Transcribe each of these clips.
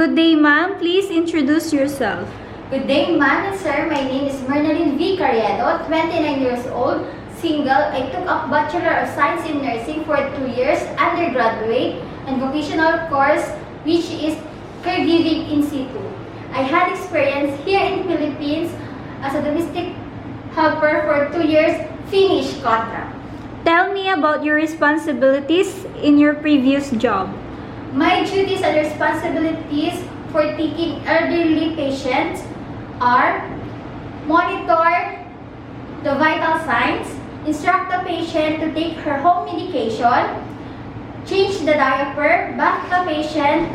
Good day, ma'am. Please introduce yourself. Good day, ma'am and sir. My name is Mernalyn V. Carriedo, 29 years old, single. I took up Bachelor of Science in Nursing for 2 years, undergraduate, and vocational course, which is caregiving in situ. I had experience here in Philippines as a domestic helper for 2 years, finished contract. Tell me about your responsibilities in your previous job. My duties and responsibilities for taking elderly patients are monitor the vital signs, instruct the patient to take her home medication, change the diaper, bath the patient,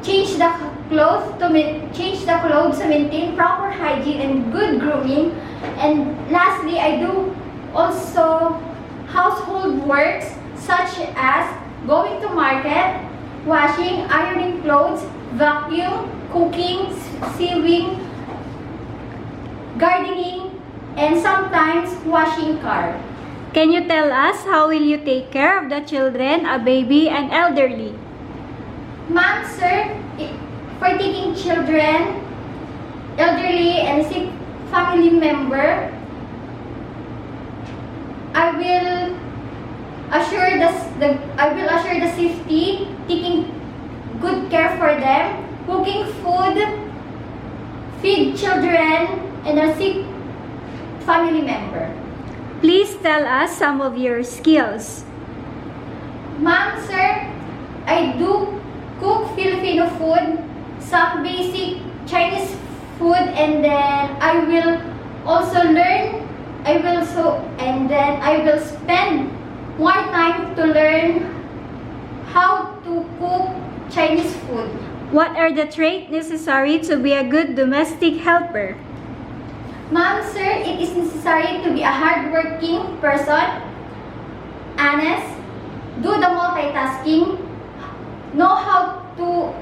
change the clothes to maintain proper hygiene and good grooming, and lastly, I do also household works such as going to market, washing, ironing clothes, vacuum, cooking, sewing, gardening, and sometimes washing car. Can you tell us how will you take care of the children, a baby, and elderly? Ma'am, sir, for taking children, elderly, and sick family member, I will assure the safety, taking good care for them, cooking food, feed children, and a sick family member. Please tell us some of your skills. Ma'am, sir, I do cook Filipino food, some basic Chinese food, and then I will spend more time to learn how to cook Chinese food. What are the traits necessary to be a good domestic helper? Ma'am, sir, it is necessary to be a hardworking person, honest, do the multitasking, know how to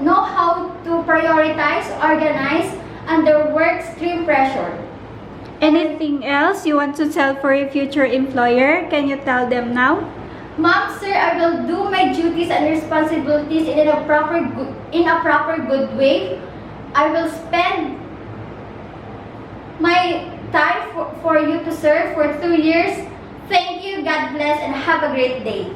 prioritize, organize under work stream pressure. Anything else you want to tell for your future employer? Can you tell them now? Ma'am, sir, I will do my duties and responsibilities in a proper good way. I will spend my time for you to serve for 2 years. Thank you, God bless, and have a great day.